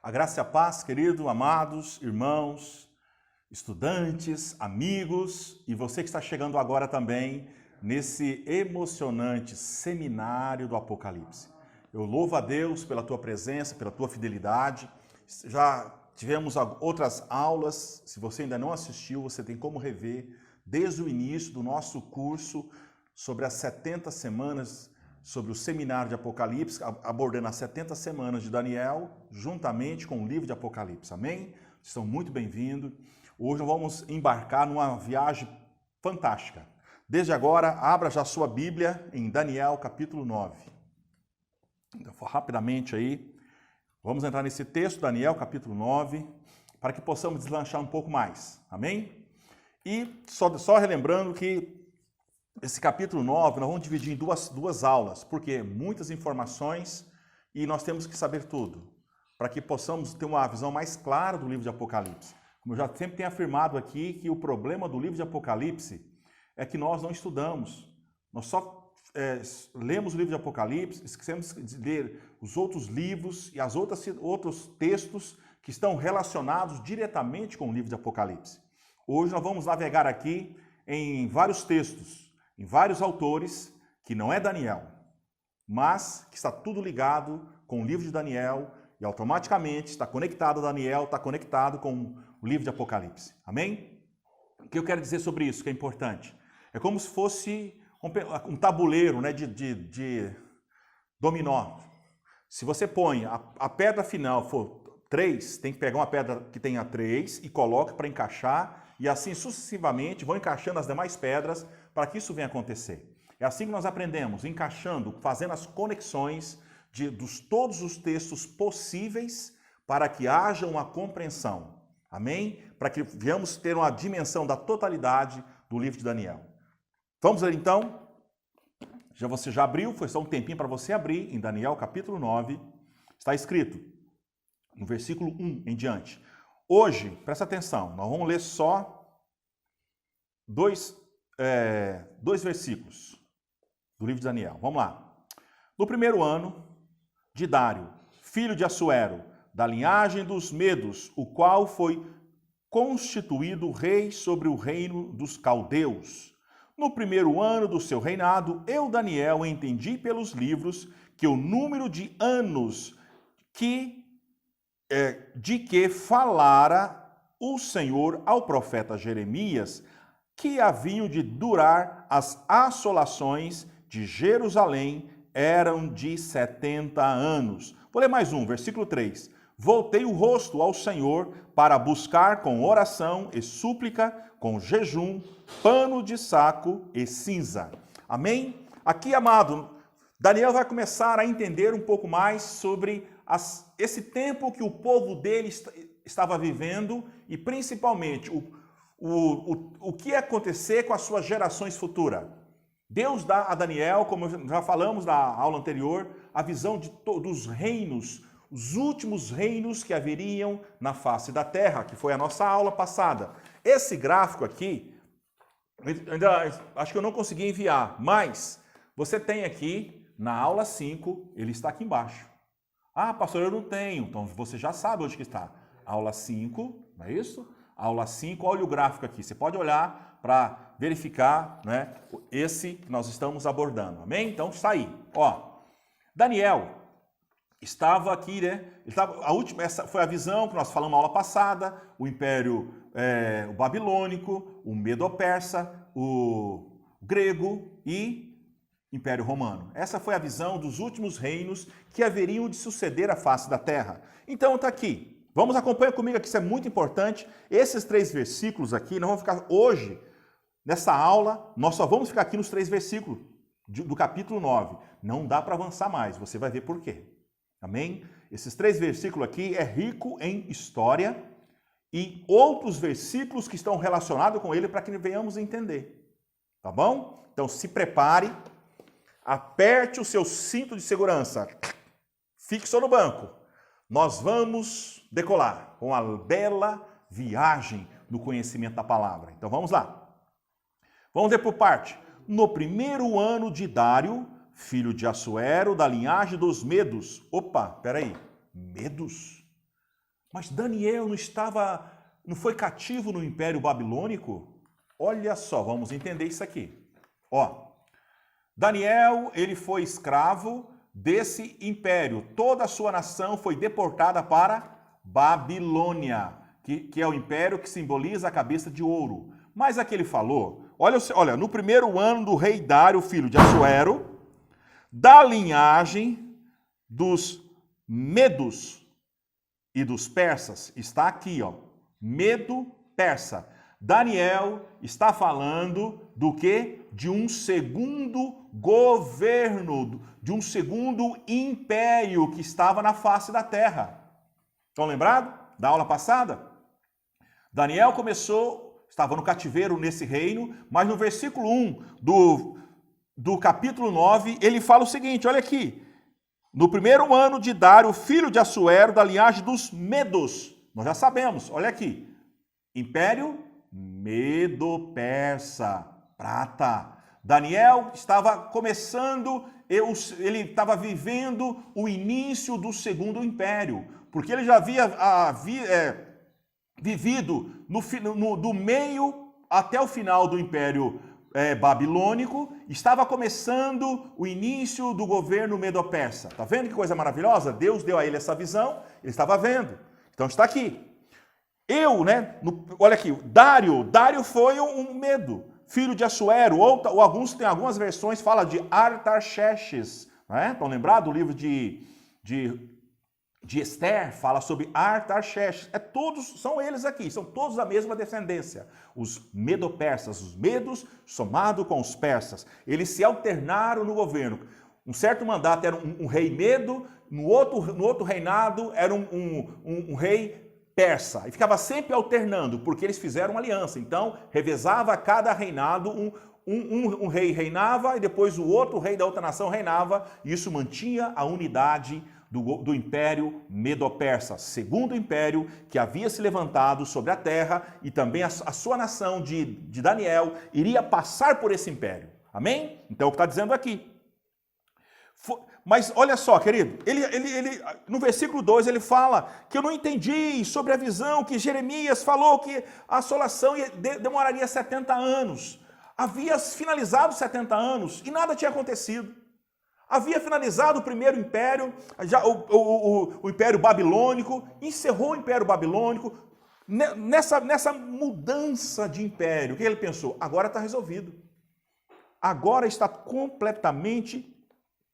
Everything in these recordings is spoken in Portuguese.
A graça e a paz, querido, amados, irmãos, estudantes, amigos e você que está chegando agora também nesse emocionante seminário do Apocalipse. Eu louvo a Deus pela tua presença, pela tua fidelidade. Já tivemos outras aulas, se você ainda não assistiu, você tem como rever desde o início do nosso curso sobre as 70 semanas, sobre o seminário de Apocalipse, abordando as 70 semanas de Daniel, juntamente com o livro de Apocalipse. Amém? Estão muito bem-vindos. Hoje nós vamos embarcar numa viagem fantástica. Desde agora, abra já a sua Bíblia em Daniel, capítulo 9. Então, rapidamente aí, vamos entrar nesse texto, Daniel, capítulo 9, para que possamos deslanchar um pouco mais. Amém? E só relembrando que esse capítulo 9 nós vamos dividir em duas aulas, porque muitas informações e nós temos que saber tudo, para que possamos ter uma visão mais clara do livro de Apocalipse. Como eu já sempre tenho afirmado aqui, que o problema do livro de Apocalipse é que nós não estudamos. Nós só lemos o livro de Apocalipse, esquecemos de ler os outros livros e outros textos que estão relacionados diretamente com o livro de Apocalipse. Hoje nós vamos navegar aqui em vários textos, em vários autores, que não é Daniel, mas que está tudo ligado com o livro de Daniel e automaticamente está conectado a Daniel, está conectado com o livro de Apocalipse. Amém? O que eu quero dizer sobre isso, que é importante? É como se fosse um tabuleiro, né, de dominó. Se você põe a pedra final for 3, tem que pegar uma pedra que tenha 3 e coloca para encaixar, e assim sucessivamente vão encaixando as demais pedras para que isso venha acontecer. É assim que nós aprendemos, encaixando, fazendo as conexões de todos os textos possíveis para que haja uma compreensão. Amém? Para que venhamos ter uma dimensão da totalidade do livro de Daniel. Vamos ler então? Você já abriu, foi só um tempinho para você abrir, em Daniel capítulo 9, está escrito, no versículo 1 em diante. Hoje, presta atenção, nós vamos ler só dois versículos do livro de Daniel. Vamos lá. No primeiro ano de Dário, filho de Assuero, da linhagem dos Medos, o qual foi constituído rei sobre o reino dos caldeus. No primeiro ano do seu reinado, eu, Daniel, entendi pelos livros que o número de anos de que falara o Senhor ao profeta Jeremias, que haviam de durar as assolações de Jerusalém, eram de 70 anos. Vou ler mais um, versículo 3. Voltei o rosto ao Senhor para buscar com oração e súplica, com jejum, pano de saco e cinza. Amém? Aqui, amado, Daniel vai começar a entender um pouco mais sobre esse tempo que o povo dele estava vivendo e principalmente o que ia acontecer com as suas gerações futuras. Deus dá a Daniel, como já falamos na aula anterior, a visão dos reinos, os últimos reinos que haveriam na face da terra, que foi a nossa aula passada. Esse gráfico aqui, ainda acho que eu não consegui enviar, mas você tem aqui na aula 5, ele está aqui embaixo. Ah, pastor, eu não tenho. Então você já sabe onde que está. Aula 5, não é isso? Aula 5, olha o gráfico aqui. Você pode olhar para verificar, né, esse que nós estamos abordando. Amém? Então está aí. Ó, Daniel estava aqui, né? Essa foi a visão que nós falamos na aula passada. O Império o Babilônico, o Medo-Persa, o Grego e Império Romano. Essa foi a visão dos últimos reinos que haveriam de suceder à face da terra. Então está aqui. Vamos acompanhar comigo aqui, isso é muito importante. Esses 3 versículos aqui, nós vamos ficar hoje, nessa aula, nós só vamos ficar aqui nos 3 versículos do capítulo 9. Não dá para avançar mais, você vai ver por quê. Amém? Esses 3 versículos aqui é rico em história e outros versículos que estão relacionados com ele para que venhamos entender. Tá bom? Então se prepare. Aperte o seu cinto de segurança, fixou no banco. Nós vamos decolar com a bela viagem no conhecimento da palavra. Então vamos lá. Vamos ver por parte. No primeiro ano de Dário, filho de Assuero, da linhagem dos Medos. Opa, peraí. Medos? Mas Daniel não foi cativo no Império Babilônico? Olha só, vamos entender isso aqui. Ó, Daniel, ele foi escravo desse império. Toda a sua nação foi deportada para Babilônia, que é o império que simboliza a cabeça de ouro. Mas aqui ele falou, olha, no primeiro ano do rei Dário, filho de Assuero, da linhagem dos medos e dos persas, está aqui, ó, Medo-Persa. Daniel está falando do quê? De um segundo governo, de um segundo império que estava na face da terra. Estão lembrados da aula passada? Daniel estava no cativeiro nesse reino, mas no versículo 1 do capítulo 9, ele fala o seguinte, olha aqui. No primeiro ano de Dário, filho de Assuero, da linhagem dos Medos. Nós já sabemos, olha aqui. Império Medo-Persa, prata. Daniel estava começando, ele estava vivendo o início do segundo império, porque ele já havia vivido do meio até o final do império babilônico, estava começando o início do governo medo-persa. Tá vendo que coisa maravilhosa? Deus deu a ele essa visão, ele estava vendo. Então está aqui. Olha aqui, Dário foi um medo, filho de Assuero, ou tem algumas versões fala de Artaxerxes, né? Estão lembrados do livro de Esther, fala sobre Artaxerxes. São eles aqui, são todos da mesma descendência. Os medo-persas, os medos somado com os persas. Eles se alternaram no governo. Um certo mandato era um rei medo, no outro reinado era um rei persa. E ficava sempre alternando, porque eles fizeram uma aliança. Então, revezava cada reinado, um rei reinava e depois o outro rei da outra nação reinava. E isso mantinha a unidade do Império Medo-Persa, segundo império que havia se levantado sobre a terra, e também a sua nação de Daniel iria passar por esse império. Amém? Então, é o que está dizendo aqui. Mas olha só, querido, ele, no versículo 2 ele fala que eu não entendi sobre a visão que Jeremias falou que a assolação demoraria 70 anos. Havia finalizado 70 anos e nada tinha acontecido. Havia finalizado o primeiro império, já o Império Babilônico, encerrou o Império Babilônico. Nessa mudança de império, o que ele pensou? Agora está resolvido. Agora está completamente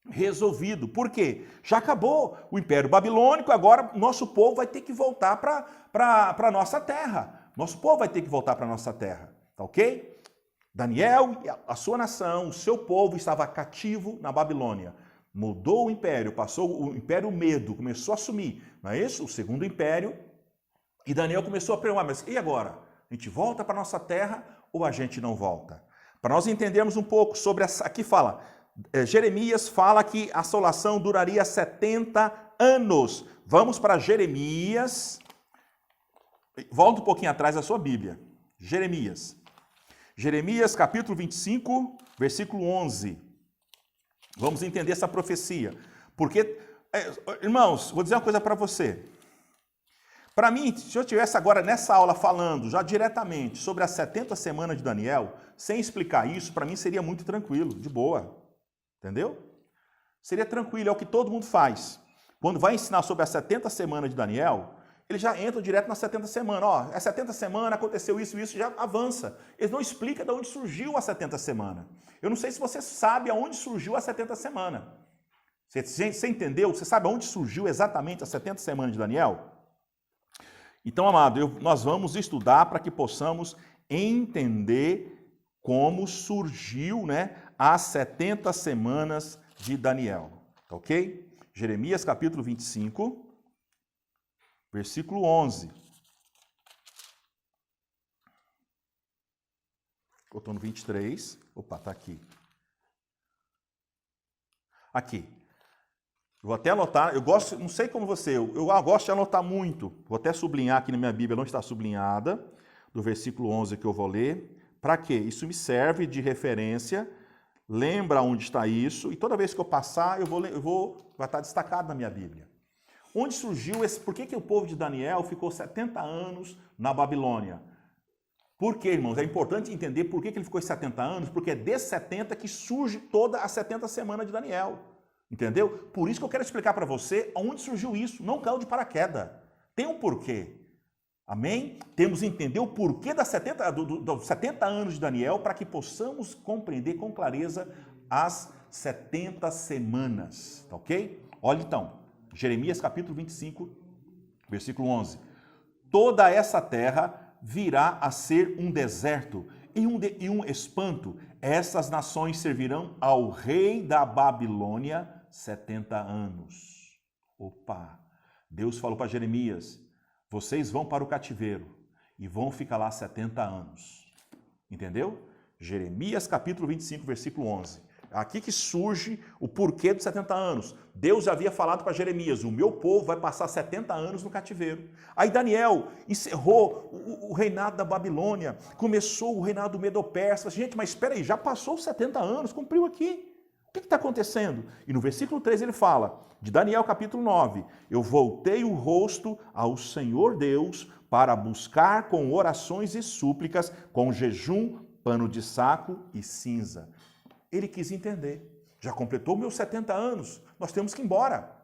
resolvido. Por quê? Já acabou o Império Babilônico, agora nosso povo vai ter que voltar para a nossa terra. Nosso povo vai ter que voltar para a nossa terra. Tá ok? Daniel, a sua nação, o seu povo estava cativo na Babilônia. Mudou o império, passou o Império Medo, começou a assumir, não é isso? O segundo império. E Daniel começou a perguntar, mas e agora? A gente volta para a nossa terra ou a gente não volta? Para nós entendermos um pouco sobre aqui fala, Jeremias fala que a assolação duraria 70 anos. Vamos para Jeremias. Volta um pouquinho atrás da sua Bíblia. Jeremias capítulo 25, versículo 11. Vamos entender essa profecia. Porque, irmãos, vou dizer uma coisa para você. Para mim, se eu estivesse agora nessa aula falando já diretamente sobre as 70 semanas de Daniel, sem explicar isso, para mim seria muito tranquilo, de boa. Entendeu? Seria tranquilo, é o que todo mundo faz. Quando vai ensinar sobre as 70 semanas de Daniel, ele já entra direto nas 70 semanas. Ó, é 70 semanas, aconteceu isso, já avança. Eles não explicam de onde surgiu a 70 semanas. Eu não sei se você sabe aonde surgiu a 70 semanas. Você entendeu? Você sabe aonde surgiu exatamente as 70 semanas de Daniel? Então, amado, nós vamos estudar para que possamos entender como surgiu, né, as 70 semanas de Daniel. Tá ok? Jeremias capítulo 25, versículo 11. Eu estou no 23. Opa, tá aqui. Aqui. Eu vou até anotar, eu gosto, não sei como você, eu gosto de anotar muito. Vou até sublinhar aqui na minha Bíblia, não está sublinhada, do versículo 11 que eu vou ler. Para quê? Isso me serve de referência, lembra onde está isso, e toda vez que eu passar, vai estar destacado na minha Bíblia. onde surgiu esse... Por que o povo de Daniel ficou 70 anos na Babilônia? Por quê, irmãos? É importante entender por que ele ficou 70 anos, porque é desses 70 que surge toda a 70 semanas de Daniel. Entendeu? Por isso que eu quero explicar para você onde surgiu isso. Não caiu de paraquedas. Tem um porquê. Amém? Temos que entender o porquê dos 70 anos de Daniel para que possamos compreender com clareza as 70 semanas. Tá ok? Olha então, Jeremias capítulo 25, versículo 11. Toda essa terra virá a ser um deserto e um espanto. Essas nações servirão ao rei da Babilônia 70 anos. Opa! Deus falou para Jeremias, vocês vão para o cativeiro e vão ficar lá 70 anos. Entendeu? Jeremias capítulo 25, versículo 11. Aqui que surge o porquê dos 70 anos. Deus já havia falado para Jeremias, o meu povo vai passar 70 anos no cativeiro. Aí Daniel encerrou o reinado da Babilônia, começou o reinado do Medo-Persa. Gente, mas espera aí, já passou os 70 anos, cumpriu aqui. O que está acontecendo? E no versículo 3 ele fala, de Daniel capítulo 9, eu voltei o rosto ao Senhor Deus para buscar com orações e súplicas, com jejum, pano de saco e cinza. Ele quis entender. Já completou meus 70 anos, nós temos que ir embora.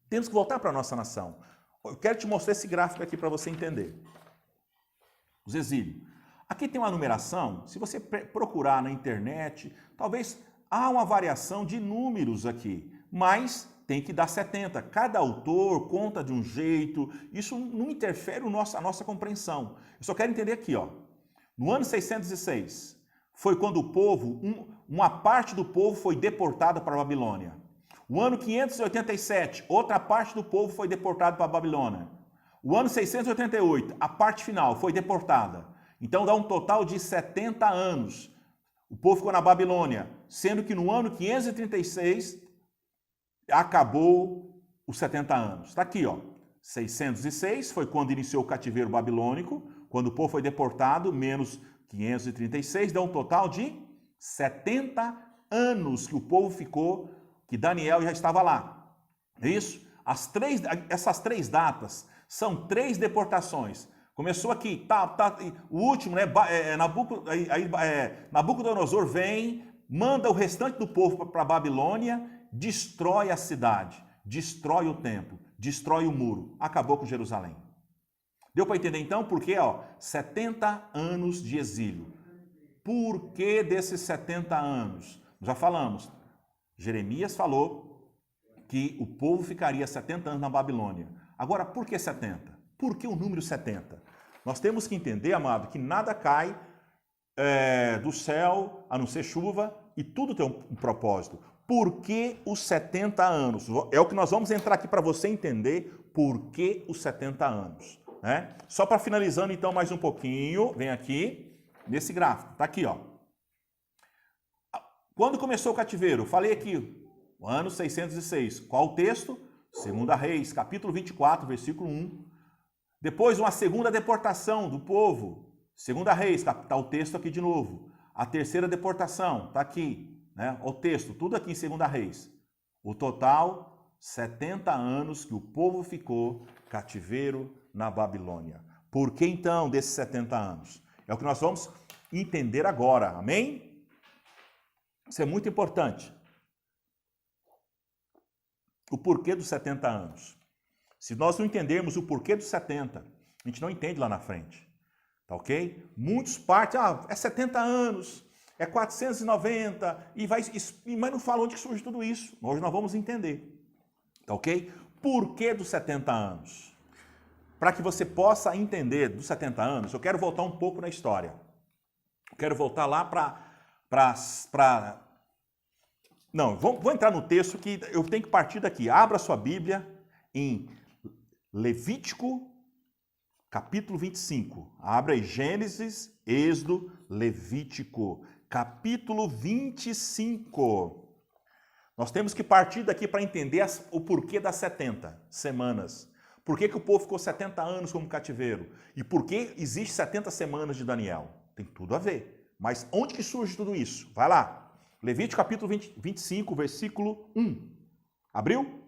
Temos que voltar para a nossa nação. Eu quero te mostrar esse gráfico aqui para você entender. Os exílios. Aqui tem uma numeração, se você procurar na internet, talvez há uma variação de números aqui, mas tem que dar 70. Cada autor conta de um jeito, isso não interfere a nossa compreensão. Eu só quero entender aqui, ó. No ano 606, foi quando o povo, uma parte do povo foi deportada para a Babilônia. O ano 587, outra parte do povo foi deportada para a Babilônia. O ano 688, a parte final foi deportada. Então dá um total de 70 anos. O povo ficou na Babilônia, sendo que no ano 536 acabou os 70 anos. Está aqui, ó. 606 foi quando iniciou o cativeiro babilônico, quando o povo foi deportado, menos 536, dá um total de 70 anos que o povo ficou, que Daniel já estava lá. É isso? Essas três datas são 3 deportações. Começou aqui, o último, né? Nabucodonosor vem, manda o restante do povo para a Babilônia, destrói a cidade, destrói o templo, destrói o muro, acabou com Jerusalém. Deu para entender então por que 70 anos de exílio? Por que desses 70 anos? Já falamos, Jeremias falou que o povo ficaria 70 anos na Babilônia. Agora, por que 70? Por que o número 70? Nós temos que entender, amado, que nada cai do céu, a não ser chuva, e tudo tem um propósito. Por que os 70 anos? É o que nós vamos entrar aqui para você entender por que os 70 anos. Né? Só para finalizando então mais um pouquinho, vem aqui nesse gráfico, tá aqui, ó. Quando começou o cativeiro? Falei aqui, o ano 606. Qual o texto? 2 Reis, capítulo 24, versículo 1. Depois uma segunda deportação do povo, 2 Reis, está o texto aqui de novo. A terceira deportação, está aqui, né? O texto, tudo aqui em 2 Reis. O total, 70 anos que o povo ficou cativeiro na Babilônia. Por que então desses 70 anos? É o que nós vamos entender agora, amém? Isso é muito importante. O porquê dos 70 anos. Se nós não entendermos o porquê dos 70, a gente não entende lá na frente. Tá ok? Muitos partem, é 70 anos, é 490, mas não falam onde que surge tudo isso. Hoje nós vamos entender. Tá ok? Porquê dos 70 anos? Para que você possa entender dos 70 anos, eu quero voltar um pouco na história. Eu quero voltar lá Não, vou entrar no texto que eu tenho que partir daqui. Abra sua Bíblia em Levítico, capítulo 25. Abra aí Gênesis, Êxodo, Levítico, capítulo 25. Nós temos que partir daqui para entender o porquê das 70 semanas. Por que o povo ficou 70 anos como cativeiro? E por que existe 70 semanas de Daniel? Tem tudo a ver. Mas onde que surge tudo isso? Vai lá. Levítico capítulo 25, versículo 1. Abriu?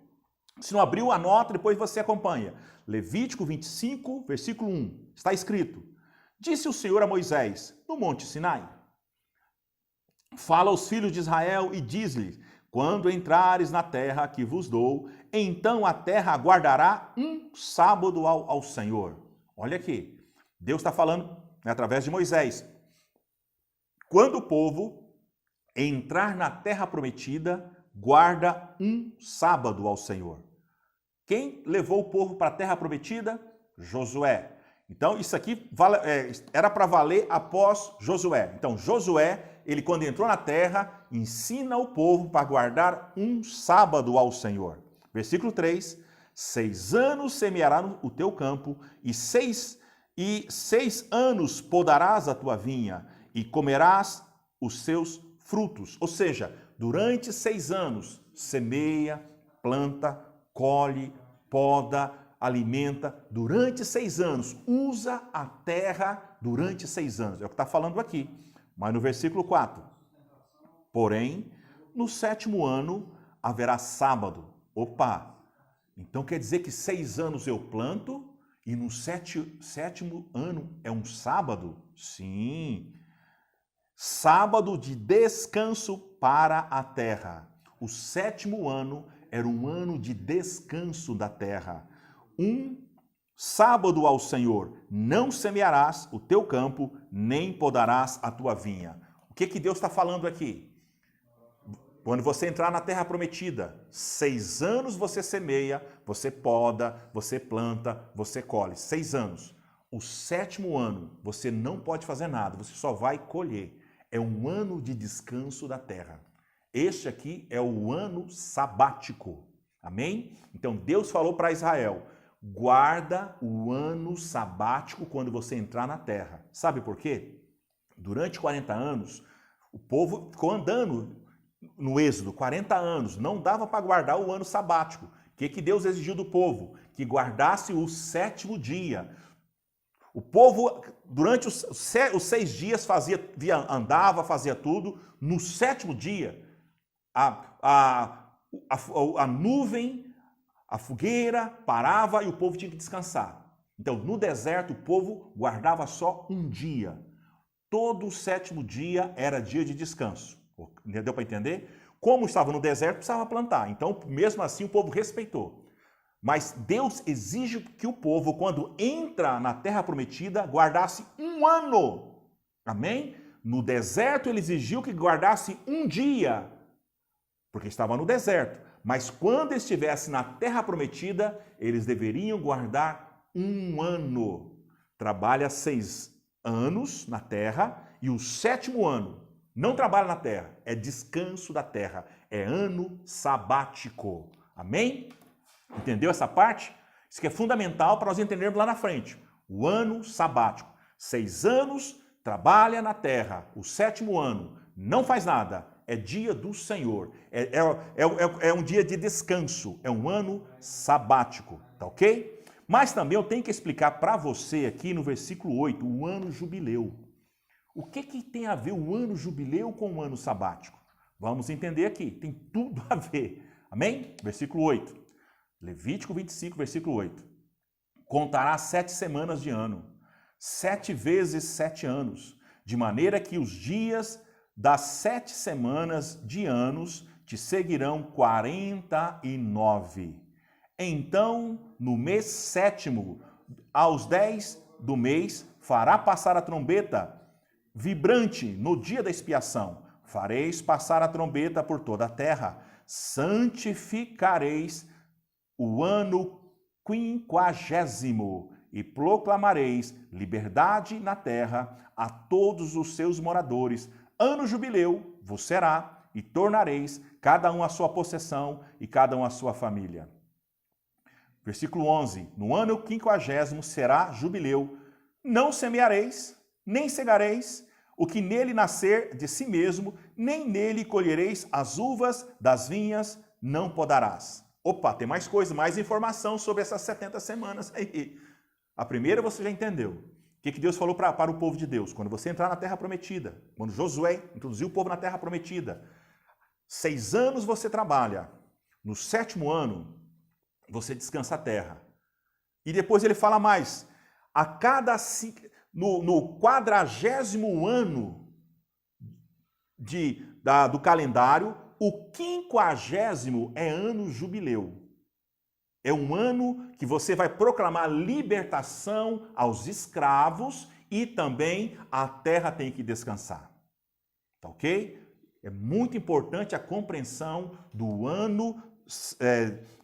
Se não abriu, anota, depois você acompanha. Levítico 25, versículo 1. Está escrito: Disse o Senhor a Moisés, no monte Sinai: Fala aos filhos de Israel e diz-lhes: Quando entrares na terra que vos dou, então a terra guardará um sábado ao Senhor. Olha aqui, Deus está falando, né, através de Moisés. Quando o povo entrar na terra prometida, guarda um sábado ao Senhor. Quem levou o povo para a terra prometida? Josué. Então, isso aqui era para valer após Josué. Então, Josué, ele quando entrou na terra, ensina o povo para guardar um sábado ao Senhor. Versículo 3, 6 anos semearás o teu campo, e seis anos podarás a tua vinha, e comerás os seus frutos. Ou seja, durante 6 anos, semeia, planta, colhe, poda, alimenta, durante 6 anos, usa a terra durante 6 anos. É o que está falando aqui. Mas no versículo 4, porém, no 7º ano haverá sábado. Opa! Então quer dizer que 6 anos eu planto e no 7º ano é um sábado? Sim. Sábado de descanso para a terra. O 7º ano era um ano de descanso da terra. Um sábado ao Senhor, não semearás o teu campo, nem podarás a tua vinha. O que Deus está falando aqui? Quando você entrar na terra prometida, 6 anos você semeia, você poda, você planta, você colhe. 6 anos. O 7º ano você não pode fazer nada, você só vai colher. É um ano de descanso da terra. Este aqui é o ano sabático. Amém? Então Deus falou para Israel: guarda o ano sabático quando você entrar na terra. Sabe por quê? Durante 40 anos, o povo ficou andando no Êxodo, 40 anos, não dava para guardar o ano sabático. O que Deus exigiu do povo? Que guardasse o 7º dia. O povo, durante os 6 dias, andava, fazia tudo. No 7º dia, a nuvem, a fogueira parava e o povo tinha que descansar. Então, no deserto, o povo guardava só um dia. Todo o 7º dia era dia de descanso. Deu para entender? Como estava no deserto, precisava plantar. Então, mesmo assim, o povo respeitou. Mas Deus exige que o povo, quando entra na terra prometida, guardasse um ano. Amém? No deserto, ele exigiu que guardasse um dia, porque estava no deserto. Mas quando estivesse na terra prometida, eles deveriam guardar um ano. Trabalha 6 anos na terra e o 7º ano não trabalha na terra, é descanso da terra, é ano sabático. Amém? Entendeu essa parte? Isso que é fundamental para nós entendermos lá na frente. O ano sabático. 6 anos trabalha na terra, o 7º ano não faz nada. É dia do Senhor, é um dia de descanso, é um ano sabático, tá ok? Mas também eu tenho que explicar para você aqui no versículo 8, o ano jubileu. O que tem a ver o ano jubileu com o ano sabático? Vamos entender aqui, tem tudo a ver, amém? Versículo 8, Levítico 25, versículo 8. Contará 7 semanas de ano, 7 vezes 7 anos, de maneira que os dias das 7 semanas de anos te seguirão 49. Então, no mês 7º, aos 10 do mês, fará passar a trombeta vibrante no dia da expiação. Fareis passar a trombeta por toda a terra. Santificareis o ano 50º e proclamareis liberdade na terra a todos os seus moradores. Ano jubileu vos será, e tornareis cada um a sua possessão e cada um a sua família. Versículo 11. No ano 50º será jubileu. Não semeareis, nem cegareis o que nele nascer de si mesmo, nem nele colhereis as uvas das vinhas, não podarás. Opa, tem mais coisa, mais informação sobre essas 70 semanas aí. A primeira você já entendeu. O que Deus falou para o povo de Deus? Quando você entrar na terra prometida, quando Josué introduziu o povo na terra prometida, 6 anos você trabalha. No 7º ano, você descansa a terra. E depois ele fala mais, no 40º ano do calendário, o 50º é ano jubileu. É um ano que você vai proclamar libertação aos escravos e também a terra tem que descansar. Tá ok? É muito importante a compreensão do ano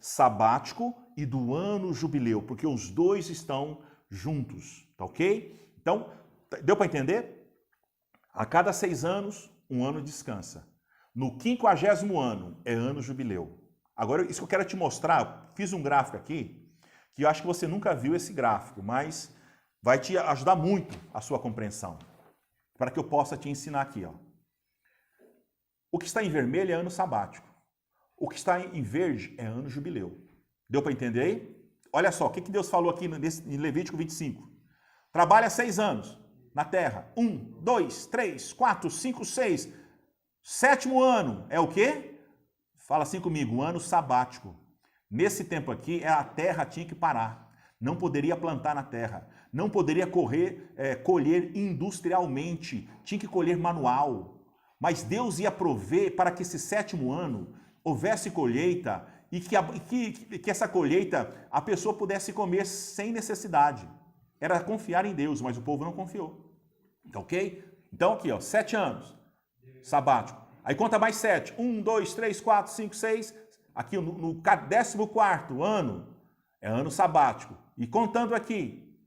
sabático e do ano jubileu, porque os dois estão juntos. Tá ok? Então, deu para entender? A cada 6 anos, um ano descansa. No 50º ano é ano jubileu. Agora, isso que eu quero te mostrar, fiz um gráfico aqui, que eu acho que você nunca viu esse gráfico, mas vai te ajudar muito a sua compreensão, para que eu possa te ensinar aqui. Ó. O que está em vermelho é ano sabático. O que está em verde é ano jubileu. Deu para entender aí? Olha só, o que Deus falou aqui em Levítico 25. Trabalha 6 anos na terra. 1, 2, 3, 4, 5, 6. 7º ano é o quê? Fala assim comigo, ano sabático. Nesse tempo aqui, a terra tinha que parar. Não poderia plantar na terra. Não poderia colher industrialmente. Tinha que colher manual. Mas Deus ia prover para que esse 7º ano houvesse colheita e que essa colheita a pessoa pudesse comer sem necessidade. Era confiar em Deus, mas o povo não confiou. Tá ok? Então aqui, ó, 7 anos, sabático. Aí conta mais 7. 1, 2, 3, 4, 5, 6. Aqui no 14º ano é ano sabático. E contando aqui,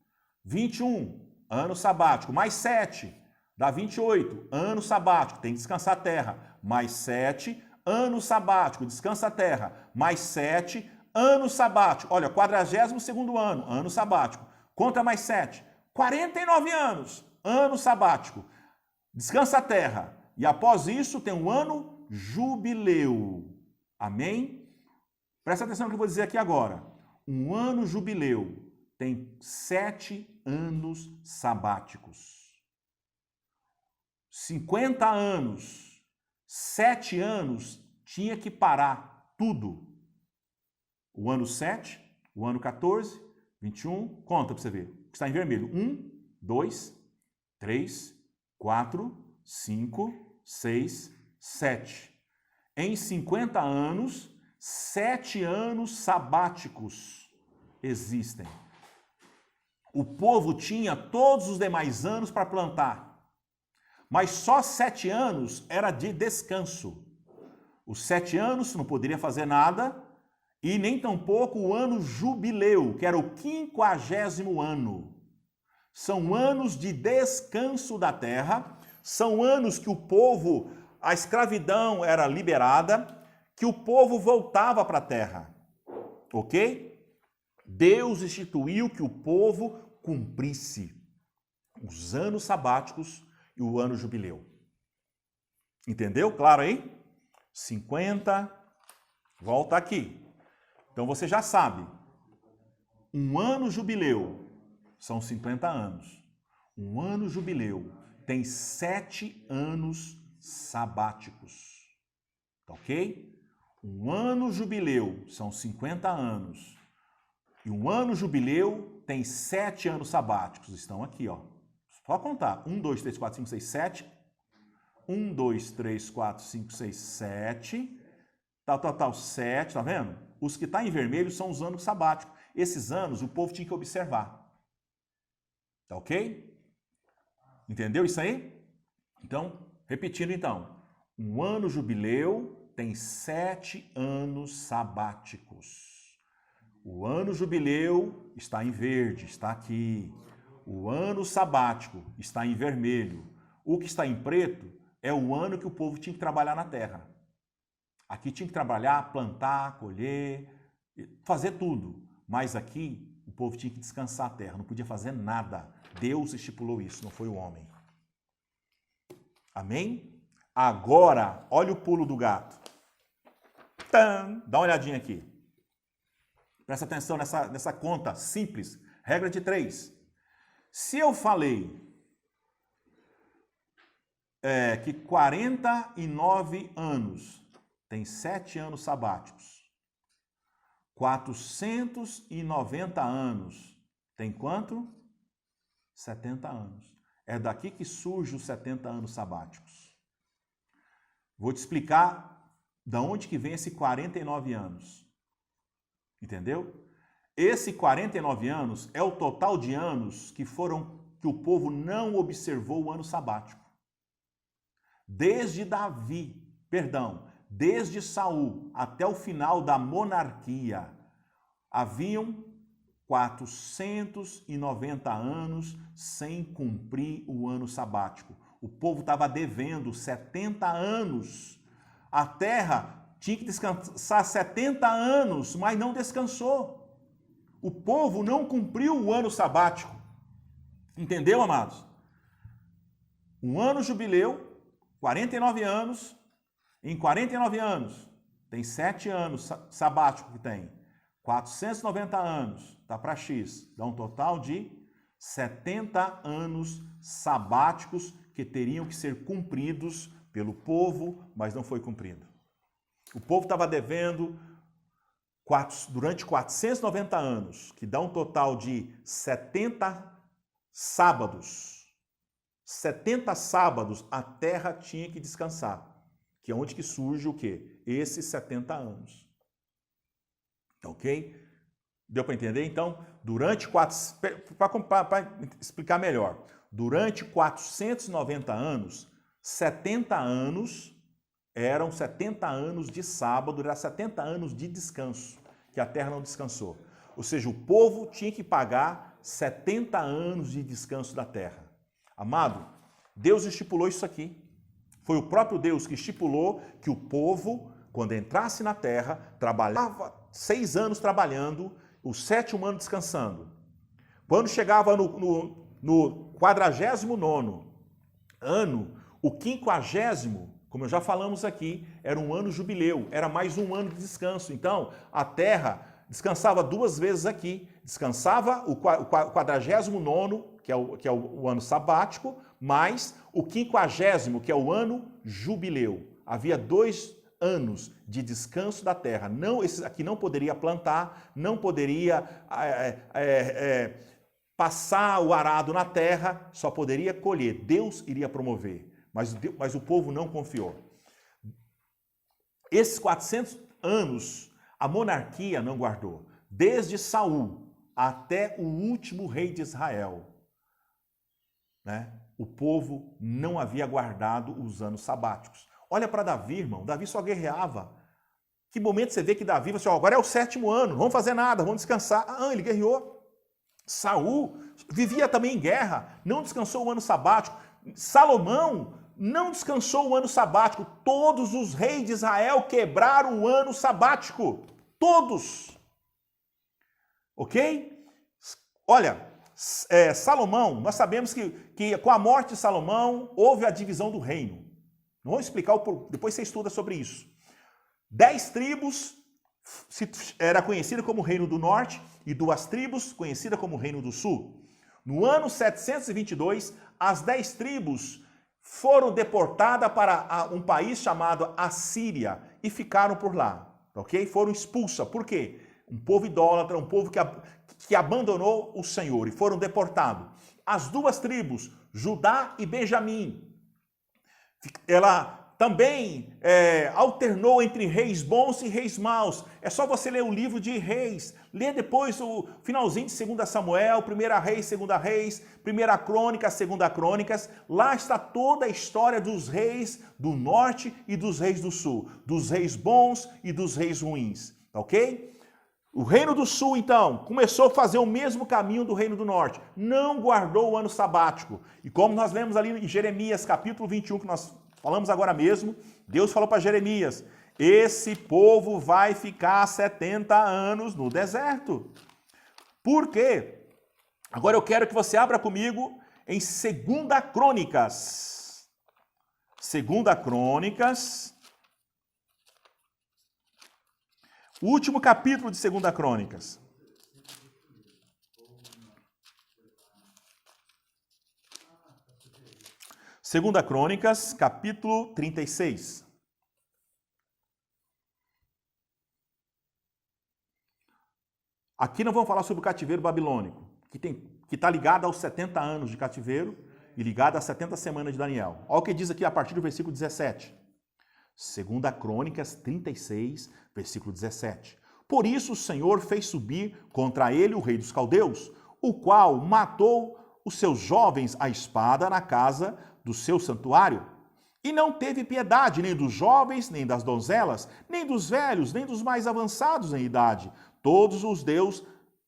21, ano sabático. Mais 7, dá 28, ano sabático. Tem que descansar a terra. Mais 7, ano sabático. Descansa a terra. Mais 7, ano sabático. Olha, 42º ano, ano sabático. Conta mais 7. 49 anos, ano sabático. Descansa a terra. E após isso tem um ano jubileu. Amém? Presta atenção no que eu vou dizer aqui agora. Um ano jubileu tem 7 anos sabáticos. 50 anos, 7 anos tinha que parar tudo. O ano 7, o ano 14, 21, conta para você ver. Está em vermelho. 1, 2, 3, 4, 5, 6, 7. Em 50 anos, 7 anos sabáticos existem. O povo tinha todos os demais anos para plantar, mas só 7 anos era de descanso. Os 7 anos não poderia fazer nada e nem tampouco o ano jubileu, que era o 50º ano. São anos de descanso da terra, são anos que o povo, a escravidão era liberada, que o povo voltava para a terra. Ok? Deus instituiu que o povo cumprisse os anos sabáticos e o ano jubileu. Entendeu? Claro aí? 50, volta aqui. Então você já sabe, um ano jubileu são 50 anos. Um ano jubileu tem 7 anos sabáticos. Tá ok? Um ano jubileu são 50 anos. E um ano jubileu tem 7 anos sabáticos. Estão aqui, ó. Só contar. 1, 2, 3, 4, 5, 6, 7. 1, 2, 3, 4, 5, 6, 7. Tal, 7, tá vendo? Os que estão em vermelho são os anos sabáticos. Esses anos o povo tinha que observar. Tá ok? Entendeu isso aí? Então, repetindo então. Um ano jubileu tem 7 anos sabáticos. O ano jubileu está em verde, está aqui. O ano sabático está em vermelho. O que está em preto é o ano que o povo tinha que trabalhar na terra. Aqui tinha que trabalhar, plantar, colher, fazer tudo. Mas aqui o povo tinha que descansar a terra, não podia fazer nada. Deus estipulou isso, não foi o homem. Amém? Agora, olha o pulo do gato. Tã! Dá uma olhadinha aqui. Presta atenção nessa conta simples. Regra de 3. Se eu falei que 49 anos tem 7 anos sabáticos, 490 anos. Tem quanto? 70 anos. É daqui que surgem os 70 anos sabáticos. Vou te explicar de onde que vem esse 49 anos. Entendeu? Esse 49 anos é o total de anos que o povo não observou o ano sabático. Desde desde Saul até o final da monarquia, haviam 490 anos sem cumprir o ano sabático. O povo estava devendo 70 anos. A terra tinha que descansar 70 anos, mas não descansou. O povo não cumpriu o ano sabático. Entendeu, amados? Um ano jubileu, 49 anos. Em 49 anos, tem 7 anos sabático que tem. 490 anos, tá para X. Dá um total de 70 anos sabáticos que teriam que ser cumpridos pelo povo, mas não foi cumprido. O povo estava devendo durante 490 anos, que dá um total de 70 sábados. 70 sábados a terra tinha que descansar. Que é onde que surge o quê? Esses 70 anos. Ok? Deu para entender? Então, para explicar melhor, durante 490 anos, 70 anos eram 70 anos de sábado, era 70 anos de descanso, que a terra não descansou. Ou seja, o povo tinha que pagar 70 anos de descanso da terra. Amado, Deus estipulou isso aqui. Foi o próprio Deus que estipulou que o povo, quando entrasse na terra, trabalhava 6 anos trabalhando, o 7º ano descansando. Quando chegava no 49º ano, o 50º, como já falamos aqui, era um ano jubileu, era mais um ano de descanso. Então, a terra descansava 2 vezes aqui. Descansava o 49º, que é o ano sabático, mais o 50º, que é o ano jubileu. Havia 2 anos de descanso da terra. Não, esses aqui não poderia plantar, não poderia passar o arado na terra, só poderia colher. Deus iria promover, mas o povo não confiou. Esses 400 anos, a monarquia não guardou. Desde Saul até o último rei de Israel, né? O povo não havia guardado os anos sabáticos. Olha para Davi, irmão. Davi só guerreava. Que momento você vê que Davi, você, agora é o 7º ano, não vamos fazer nada, vamos descansar. Ah, ele guerreou. Saul vivia também em guerra, não descansou o ano sabático. Salomão não descansou o ano sabático. Todos os reis de Israel quebraram o ano sabático. Todos. Ok? Olha, Salomão, nós sabemos que com a morte de Salomão houve a divisão do reino. Não vou explicar, depois você estuda sobre isso. 10 tribos era conhecida como Reino do Norte e 2 tribos conhecida como Reino do Sul. No ano 722, as 10 tribos foram deportadas para um país chamado Assíria e ficaram por lá, ok? Foram expulsas. Por quê? Um povo idólatra, um povo que abandonou o Senhor e foram deportados. As 2 tribos, Judá e Benjamim, ela também alternou entre reis bons e reis maus. É só você ler o livro de Reis, ler depois o finalzinho de 2 Samuel, 1 Reis, 2 Reis, 1 Crônicas, 2 Crônicas. Lá está toda a história dos reis do norte e dos reis do sul, dos reis bons e dos reis ruins, ok? O Reino do Sul, então, começou a fazer o mesmo caminho do Reino do Norte. Não guardou o ano sabático. E como nós lemos ali em Jeremias, capítulo 21, que nós falamos agora mesmo, Deus falou para Jeremias, esse povo vai ficar 70 anos no deserto. Por quê? Agora eu quero que você abra comigo em 2 Crônicas. 2 Crônicas. O último capítulo de 2 Crônicas. Segunda Crônicas, capítulo 36. Aqui nós vamos falar sobre o cativeiro babilônico, que está ligado aos 70 anos de cativeiro e ligado às 70 semanas de Daniel. Olha o que diz aqui a partir do versículo 17. 2 Crônicas 36, versículo 17. Por isso o Senhor fez subir contra ele o rei dos caldeus, o qual matou os seus jovens à espada na casa do seu santuário. E não teve piedade nem dos jovens, nem das donzelas, nem dos velhos, nem dos mais avançados em idade. Todos os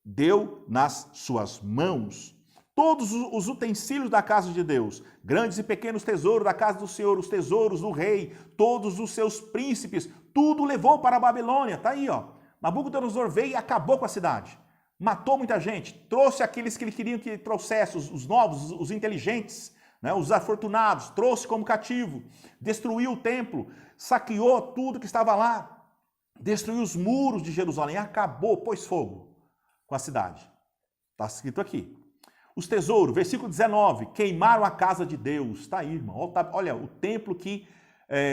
deu nas suas mãos. Todos os utensílios da casa de Deus, grandes e pequenos tesouros da casa do Senhor, os tesouros do rei, todos os seus príncipes, tudo levou para a Babilônia. Está aí, ó. Nabucodonosor veio e acabou com a cidade. Matou muita gente, trouxe aqueles que ele queria que trouxesse, os novos, os inteligentes, né, os afortunados, trouxe como cativo, destruiu o templo, saqueou tudo que estava lá, destruiu os muros de Jerusalém, acabou, pôs fogo com a cidade. Está escrito aqui. Os tesouros, versículo 19, queimaram a casa de Deus. Está aí, irmão. Olha, o templo que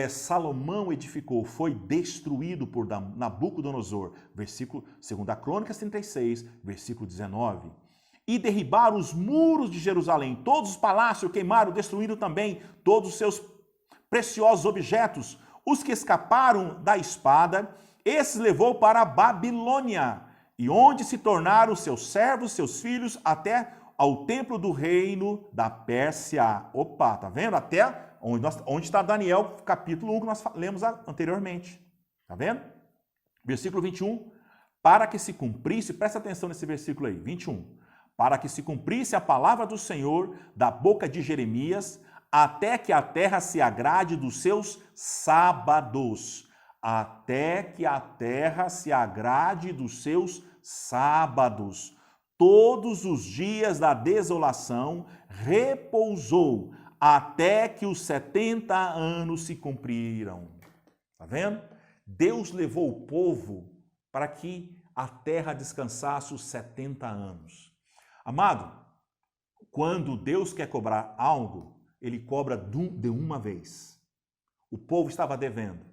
Salomão edificou foi destruído por Nabucodonosor. Versículo 2 Crônicas 36, versículo 19. E derribaram os muros de Jerusalém. Todos os palácios queimaram, destruíram também todos os seus preciosos objetos. Os que escaparam da espada, esses levou para a Babilônia, e onde se tornaram seus servos, seus filhos, até ao templo do reino da Pérsia. Opa, tá vendo? Até onde está Daniel, capítulo 1, que nós lemos anteriormente. Tá vendo? Versículo 21. Para que se cumprisse, presta atenção nesse versículo aí, 21. Para que se cumprisse a palavra do Senhor da boca de Jeremias, até que a terra se agrade dos seus sábados. Até que a terra se agrade dos seus sábados. Todos os dias da desolação repousou, até que os 70 anos se cumpriram. Está vendo? Deus levou o povo para que a terra descansasse os 70 anos. Amado, quando Deus quer cobrar algo, ele cobra de uma vez. O povo estava devendo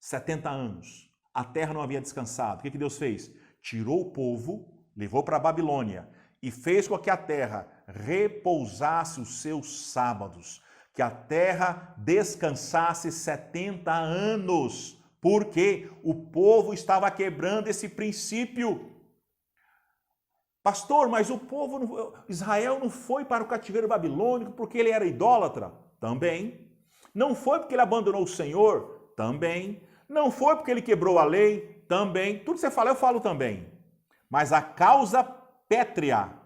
70 anos, a terra não havia descansado. O que Deus fez? Tirou o povo, levou para a Babilônia e fez com que a terra repousasse os seus sábados, que a terra descansasse 70 anos, porque o povo estava quebrando esse princípio. Pastor, mas o povo, Israel não foi para o cativeiro babilônico porque ele era idólatra? Também. Não foi porque ele abandonou o Senhor? Também. Não foi porque ele quebrou a lei? Também. Tudo que você fala, eu falo também. Mas a causa pétrea,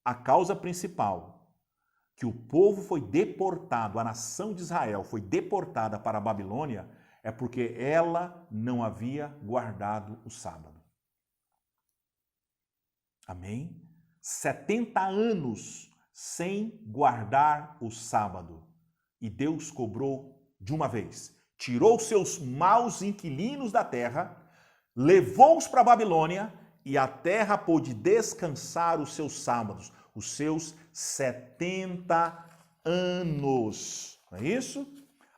a causa principal, que o povo foi deportado, a nação de Israel foi deportada para a Babilônia, é porque ela não havia guardado o sábado. Amém? 70 anos sem guardar o sábado. E Deus cobrou de uma vez. Tirou seus maus inquilinos da terra, levou-os para a Babilônia e a terra pôde descansar os seus sábados, os seus 70 anos. Não é isso?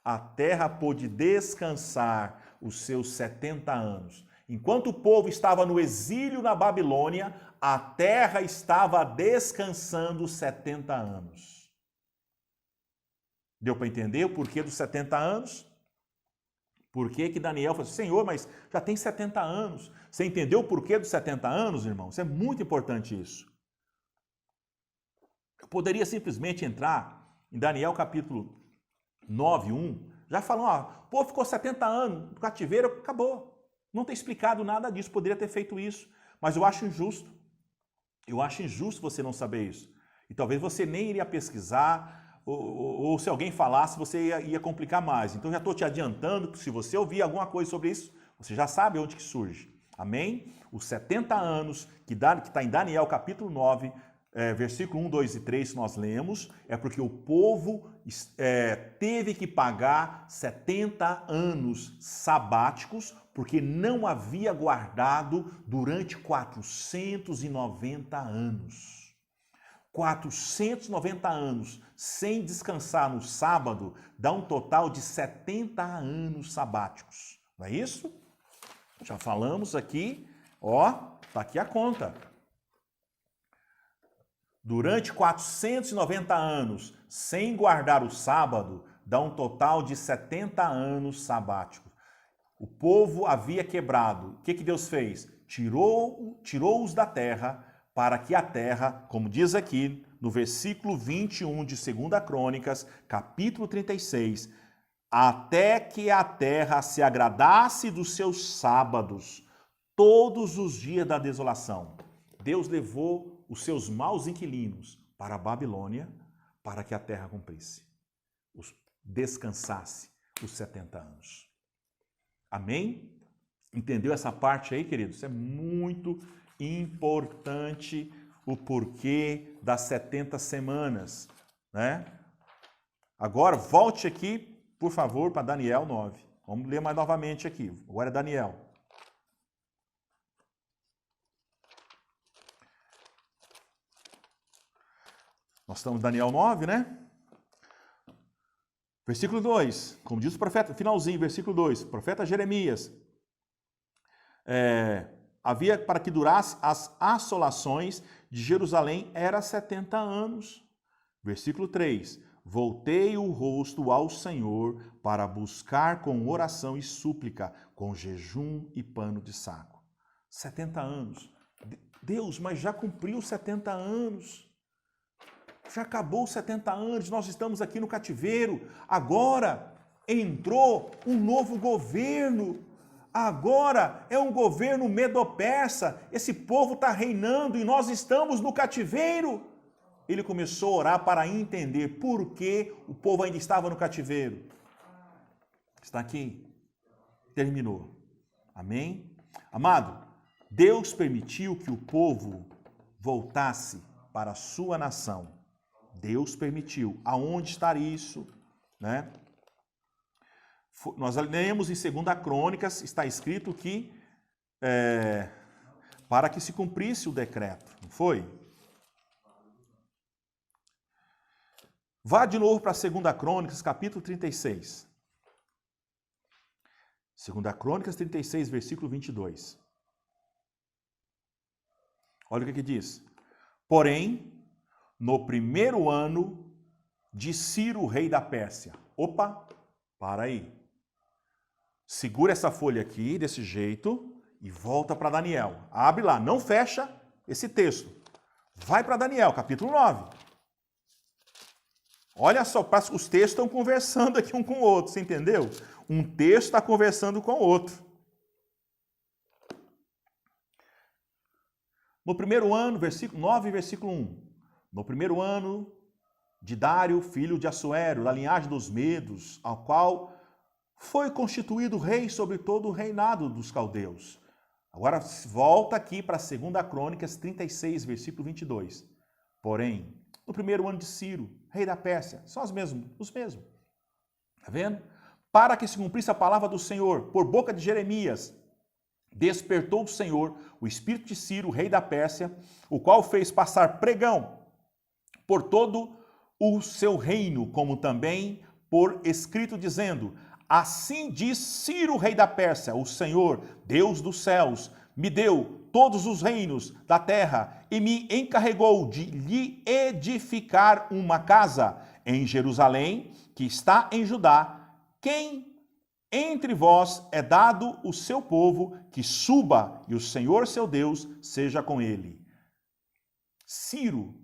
A terra pôde descansar os seus 70 anos. Enquanto o povo estava no exílio na Babilônia, a terra estava descansando 70 anos. Deu para entender o porquê dos 70 anos? Por que Daniel falou assim, Senhor, mas já tem 70 anos. Você entendeu o porquê dos 70 anos, irmão? Isso é muito importante isso. Eu poderia simplesmente entrar em Daniel capítulo 9, 1, já falando, o povo ficou 70 anos no cativeiro, acabou. Não tem explicado nada disso, poderia ter feito isso. Mas eu acho injusto. Eu acho injusto você não saber isso. E talvez você nem iria pesquisar, ou se alguém falasse, você ia complicar mais. Então já estou te adiantando que se você ouvir alguma coisa sobre isso, você já sabe onde que surge. Amém? Os 70 anos que está em Daniel capítulo 9, versículo 1, 2 e 3 que nós lemos, é porque o povo teve que pagar 70 anos sabáticos, porque não havia guardado durante 490 anos. 490 anos sem descansar no sábado dá um total de 70 anos sabáticos. Não é isso? Já falamos aqui Ó, tá aqui a conta. Durante 490 anos, sem guardar o sábado, dá um total de 70 anos sabáticos. O povo havia quebrado. O que Deus fez? Tirou-os da terra, para que a terra, como diz aqui no versículo 21 de 2 Crônicas, capítulo 36, até que a terra se agradasse dos seus sábados, todos os dias da desolação. Deus levou os seus maus inquilinos para a Babilônia, para que a terra cumprisse, descansasse os 70 anos. Amém? Entendeu essa parte aí, queridos? Isso é muito importante, o porquê das 70 semanas, né? Agora, volte aqui, por favor, para Daniel 9. Vamos ler mais novamente aqui. Agora é Daniel. Nós estamos em Daniel 9, né? Versículo 2, como diz o profeta, finalzinho, versículo 2, profeta Jeremias, havia para que durasse as assolações de Jerusalém, era 70 anos. Versículo 3, voltei o rosto ao Senhor para buscar com oração e súplica, com jejum e pano de saco. 70 anos. Deus, mas já cumpriu 70 anos. Já acabou os 70 anos, nós estamos aqui no cativeiro. Agora entrou um novo governo. Agora é um governo medo-persa. Esse povo está reinando e nós estamos no cativeiro. Ele começou a orar para entender por que o povo ainda estava no cativeiro. Está aqui. Terminou. Amém? Amado, Deus permitiu que o povo voltasse para a sua nação. Deus permitiu. Aonde está isso? Né? Nós lemos em 2 Crônicas, está escrito que para que se cumprisse o decreto, não foi? Vá de novo para 2 Crônicas, capítulo 36. 2 Crônicas 36, versículo 22. Olha o que diz. Porém, no primeiro ano de Ciro, rei da Pérsia. Opa, para aí. Segura essa folha aqui, desse jeito, e volta para Daniel. Abre lá, não fecha esse texto. Vai para Daniel, capítulo 9. Olha só, os textos estão conversando aqui um com o outro, você entendeu? Um texto está conversando com o outro. No primeiro ano, versículo 9, versículo 1. No primeiro ano de Dário, filho de Assuero, da linhagem dos Medos, ao qual foi constituído rei sobre todo o reinado dos caldeus. Agora volta aqui para 2 Crônicas 36, versículo 22. Porém, no primeiro ano de Ciro, rei da Pérsia, são os mesmos. Está vendo? Para que se cumprisse a palavra do Senhor, por boca de Jeremias, despertou o Senhor o espírito de Ciro, rei da Pérsia, o qual fez passar pregão por todo o seu reino, como também por escrito, dizendo: assim diz Ciro, rei da Pérsia, o Senhor, Deus dos céus, me deu todos os reinos da terra e me encarregou de lhe edificar uma casa em Jerusalém, que está em Judá. Quem entre vós é dado o seu povo, que suba, e o Senhor seu Deus seja com ele. Ciro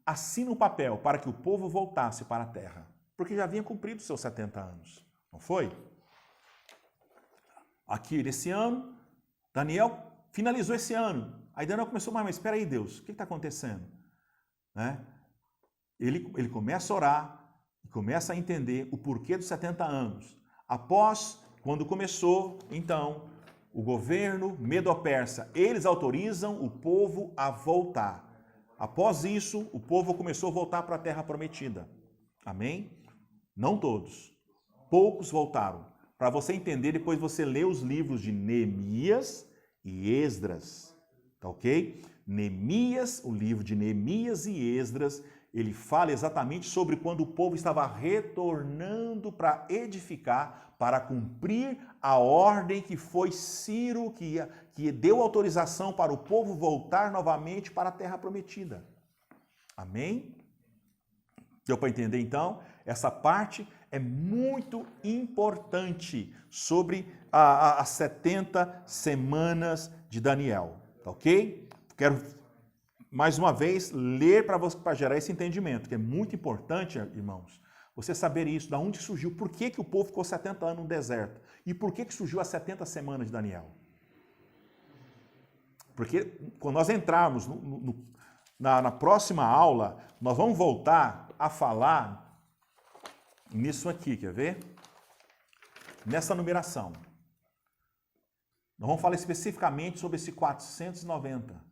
assina o papel para que o povo voltasse para a terra, porque já havia cumprido seus 70 anos, não foi? Aqui, nesse ano, Daniel finalizou esse ano. Aí Daniel começou, mas espera aí, Deus, o que está acontecendo? Né? Ele começa a orar, começa a entender o porquê dos 70 anos. Após, quando começou, então, o governo medo-persa, eles autorizam o povo a voltar. Após isso, o povo começou a voltar para a terra prometida. Amém? Não todos. Poucos voltaram. Para você entender, depois você lê os livros de Neemias e Esdras. Tá ok? Neemias, o livro de Neemias e Esdras, ele fala exatamente sobre quando o povo estava retornando para edificar, para cumprir a ordem que foi Ciro, que deu autorização para o povo voltar novamente para a terra prometida. Amém? Deu para entender então? Essa parte é muito importante sobre as 70 semanas de Daniel, tá ok? Quero mais uma vez ler para gerar esse entendimento, que é muito importante, irmãos, você saber isso, da onde surgiu, por que o povo ficou 70 anos no deserto e por que surgiu as 70 semanas de Daniel. Porque quando nós entrarmos na próxima aula, nós vamos voltar a falar nisso aqui, quer ver? Nessa numeração. Nós vamos falar especificamente sobre esse 490.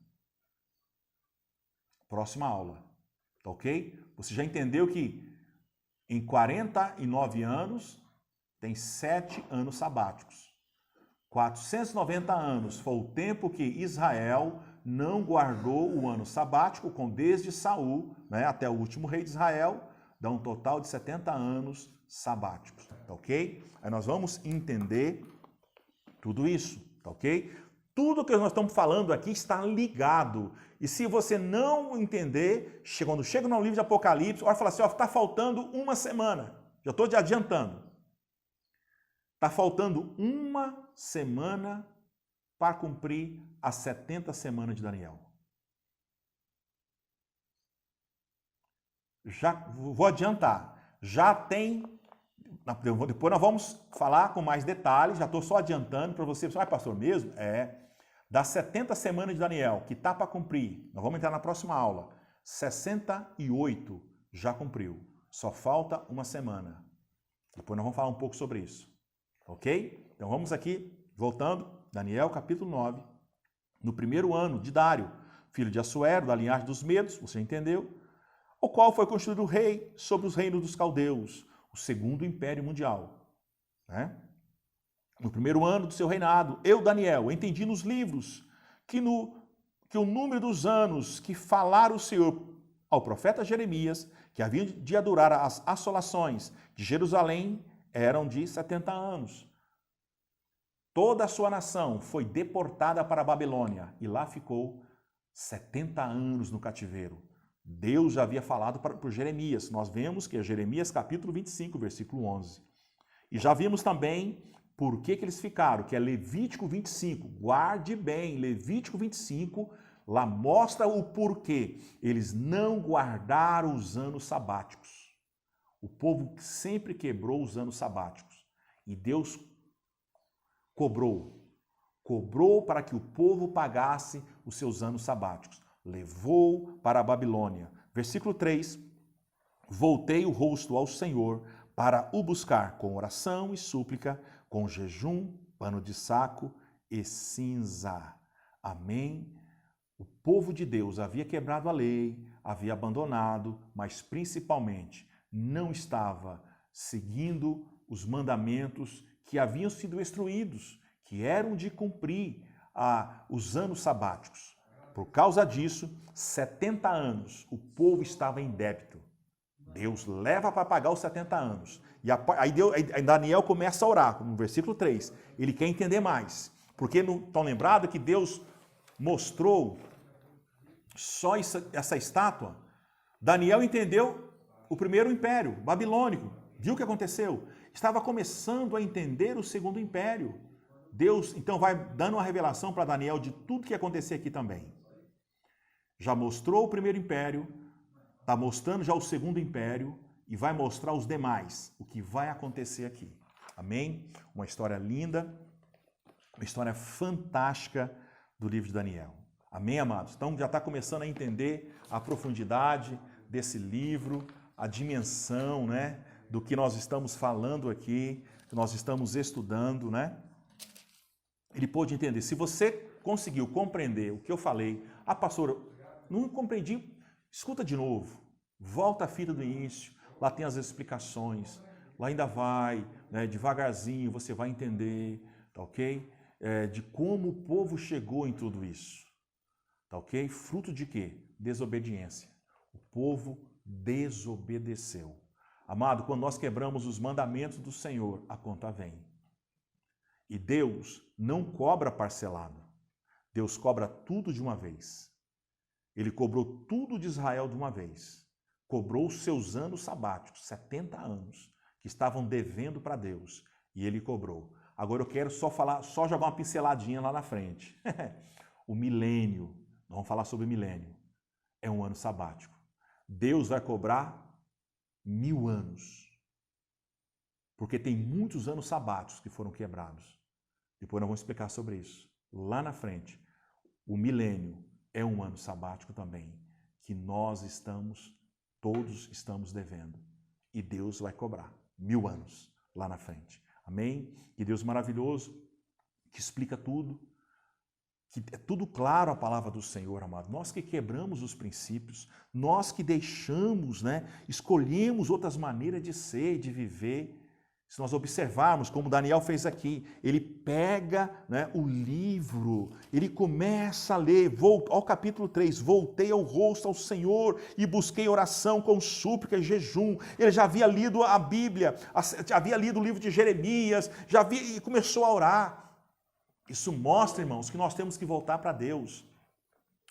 Próxima aula, tá ok? Você já entendeu que em 49 anos tem 7 anos sabáticos. 490 anos foi o tempo que Israel não guardou o ano sabático, com desde Saul, né, até o último rei de Israel, dá um total de 70 anos sabáticos, tá ok? Aí nós vamos entender tudo isso, tá ok? Tudo que nós estamos falando aqui está ligado. E se você não entender, quando chega no livro de Apocalipse, olha e fala assim, ó, está faltando uma semana. Já estou te adiantando. Está faltando uma semana para cumprir as 70 semanas de Daniel. Já vou adiantar. Já tem... Depois nós vamos falar com mais detalhes, já estou só adiantando para você. Ah, pastor, mesmo? Das 70 semanas de Daniel, que está para cumprir, nós vamos entrar na próxima aula, 68 já cumpriu. Só falta uma semana. Depois nós vamos falar um pouco sobre isso. Ok? Então vamos aqui, voltando, Daniel capítulo 9, no primeiro ano de Dário, filho de Assuero, da linhagem dos Medos, você entendeu? O qual foi constituído o rei sobre os reinos dos caldeus, o segundo império mundial. Né? No primeiro ano do seu reinado, eu, Daniel, entendi nos livros que o número dos anos que falara o Senhor ao profeta Jeremias, que havia de durar as assolações de Jerusalém, eram de 70 anos. Toda a sua nação foi deportada para a Babilônia e lá ficou 70 anos no cativeiro. Deus já havia falado por Jeremias. Nós vemos que é Jeremias capítulo 25, versículo 11. E já vimos também por que eles ficaram, que é Levítico 25. Guarde bem, Levítico 25, lá mostra o porquê. Eles não guardaram os anos sabáticos. O povo sempre quebrou os anos sabáticos. E Deus cobrou para que o povo pagasse os seus anos sabáticos. Levou para a Babilônia. Versículo 3. Voltei o rosto ao Senhor para o buscar com oração e súplica, com jejum, pano de saco e cinza. Amém? O povo de Deus havia quebrado a lei, havia abandonado, mas principalmente não estava seguindo os mandamentos que haviam sido instruídos, que eram de cumprir os anos sabáticos. Por causa disso, 70 anos o povo estava em débito. Deus leva para pagar os 70 anos. E aí Daniel começa a orar, no versículo 3. Ele quer entender mais. Porque estão lembrados que Deus mostrou só essa estátua? Daniel entendeu o primeiro império babilônico. Viu o que aconteceu? Estava começando a entender o segundo império. Deus, então, vai dando uma revelação para Daniel de tudo que ia acontecer aqui também. Já mostrou o primeiro império, está mostrando já o segundo império e vai mostrar os demais, o que vai acontecer aqui. Amém? Uma história linda, uma história fantástica do livro de Daniel. Amém, amados? Então já está começando a entender a profundidade desse livro, a dimensão, né, do que nós estamos falando aqui, que nós estamos estudando, né? Ele pôde entender. Se você conseguiu compreender o que eu falei, pastor, não compreendi, escuta de novo, volta a fita do início, lá tem as explicações, lá ainda vai, né, devagarzinho, você vai entender, tá ok? De como o povo chegou em tudo isso, tá ok? Fruto de quê? Desobediência. O povo desobedeceu. Amado, quando nós quebramos os mandamentos do Senhor, a conta vem. E Deus não cobra parcelado. Deus cobra tudo de uma vez. Ele cobrou tudo de Israel de uma vez. Cobrou os seus anos sabáticos, 70 anos, que estavam devendo para Deus. E ele cobrou. Agora eu quero só jogar uma pinceladinha lá na frente. O milênio, nós vamos falar sobre o milênio, é um ano sabático. Deus vai cobrar 1000 anos. Porque tem muitos anos sabáticos que foram quebrados. Depois nós vamos explicar sobre isso. Lá na frente, o milênio é um ano sabático também, que todos estamos devendo. E Deus vai cobrar 1000 anos lá na frente. Amém? Que Deus maravilhoso, que explica tudo, que é tudo claro a palavra do Senhor, amado. Nós que quebramos os princípios, nós que deixamos, escolhemos outras maneiras de ser e de viver. Se nós observarmos, como Daniel fez aqui, ele pega o livro, ele começa a ler, ao capítulo 3, voltei o rosto ao Senhor e busquei oração com súplica e jejum. Ele já havia lido a Bíblia, já havia lido o livro de Jeremias, e começou a orar. Isso mostra, irmãos, que nós temos que voltar para Deus.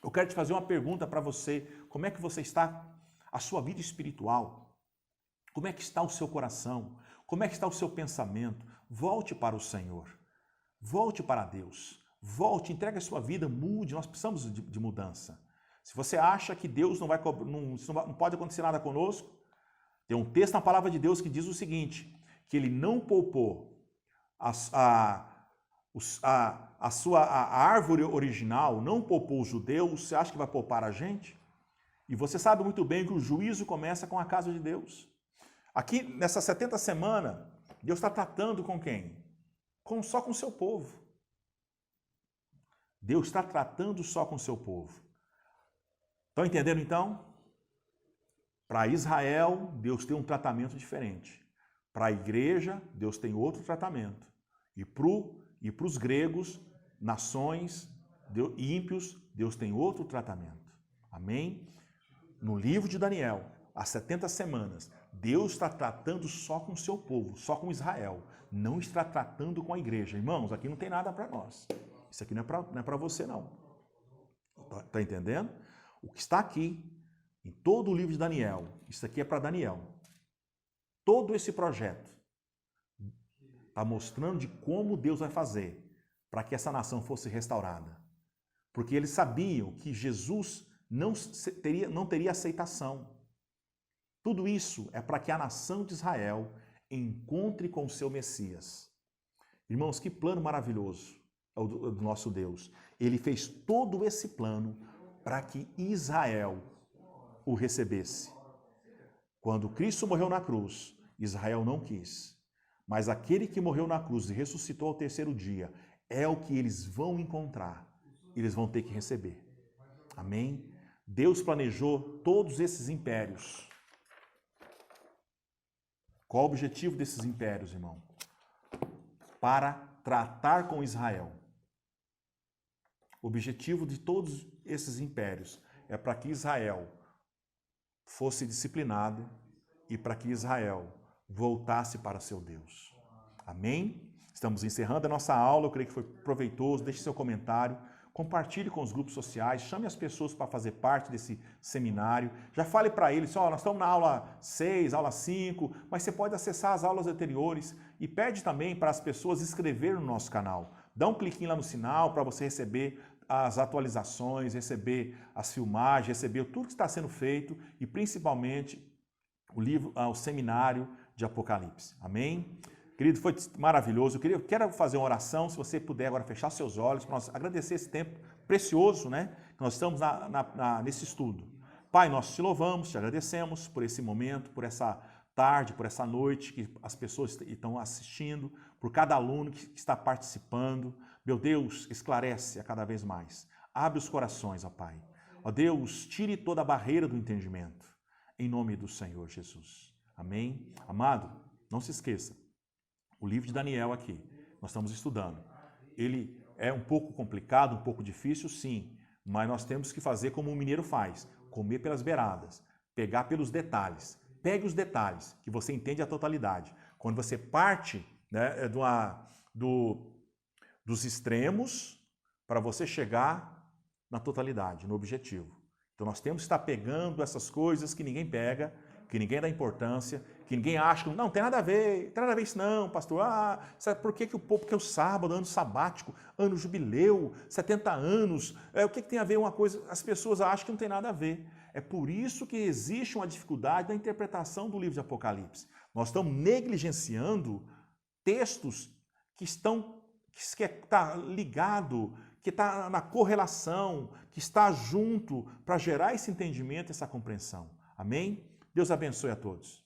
Eu quero te fazer uma pergunta para você. Como é que você está? A sua vida espiritual? Como é que está o seu coração? Como é que está o seu pensamento? Volte para o Senhor. Volte para Deus. Volte, entregue a sua vida, mude. Nós precisamos de mudança. Se você acha que Deus não pode acontecer nada conosco, tem um texto na palavra de Deus que diz o seguinte, que ele não poupou a árvore original, não poupou os judeus. Você acha que vai poupar a gente? E você sabe muito bem que o juízo começa com a casa de Deus. Aqui, nessas 70 semanas, Deus está tratando com quem? Só com o seu povo. Deus está tratando só com o seu povo. Estão entendendo, então? Para Israel, Deus tem um tratamento diferente. Para a igreja, Deus tem outro tratamento. E para os gregos, nações, ímpios, Deus tem outro tratamento. Amém? No livro de Daniel, as 70 semanas, Deus está tratando só com o seu povo, só com Israel. Não está tratando com a igreja. Irmãos, aqui não tem nada para nós. Isso aqui não é para você, não. Está entendendo? O que está aqui, em todo o livro de Daniel, isso aqui é para Daniel. Todo esse projeto está mostrando de como Deus vai fazer para que essa nação fosse restaurada. Porque eles sabiam que Jesus não teria aceitação. Tudo isso é para que a nação de Israel encontre com o seu Messias. Irmãos, que plano maravilhoso é o do nosso Deus. Ele fez todo esse plano para que Israel o recebesse. Quando Cristo morreu na cruz, Israel não quis. Mas aquele que morreu na cruz e ressuscitou ao terceiro dia é o que eles vão encontrar. Eles vão ter que receber. Amém? Deus planejou todos esses impérios. Qual o objetivo desses impérios, irmão? Para tratar com Israel. O objetivo de todos esses impérios é para que Israel fosse disciplinado e para que Israel voltasse para seu Deus. Amém? Estamos encerrando a nossa aula, eu creio que foi proveitoso. Deixe seu comentário, compartilhe com os grupos sociais, chame as pessoas para fazer parte desse seminário. Já fale para eles, nós estamos na aula 6, aula 5, mas você pode acessar as aulas anteriores e pede também para as pessoas inscreverem no nosso canal. Dá um cliquinho lá no sinal para você receber as atualizações, receber as filmagens, receber tudo que está sendo feito e principalmente o seminário de Apocalipse. Amém? Querido, foi maravilhoso. Eu quero fazer uma oração, se você puder agora fechar seus olhos, para nós agradecer esse tempo precioso, que nós estamos nesse estudo. Pai, nós te louvamos, te agradecemos por esse momento, por essa tarde, por essa noite que as pessoas estão assistindo, por cada aluno que está participando. Meu Deus, esclarece a cada vez mais. Abre os corações, ó Pai. Ó Deus, tire toda a barreira do entendimento. Em nome do Senhor Jesus. Amém? Amado, não se esqueça. O livro de Daniel aqui, nós estamos estudando. Ele é um pouco complicado, um pouco difícil, sim. Mas nós temos que fazer como o mineiro faz. Comer pelas beiradas. pegar pelos detalhes. Pegue os detalhes, que você entende a totalidade. Quando você parte, né, dos extremos para você chegar na totalidade, no objetivo. Então nós temos que estar pegando essas coisas que ninguém pega, que ninguém dá importância, que ninguém acha, não tem nada a ver isso não, pastor. Sabe por que o povo, porque o sábado, ano sabático, ano jubileu, 70 anos, o que tem a ver uma coisa? As pessoas acham que não tem nada a ver. É por isso que existe uma dificuldade na interpretação do livro de Apocalipse. Nós estamos negligenciando textos que está ligado, que está na correlação, que está junto para gerar esse entendimento, essa compreensão. Amém? Deus abençoe a todos.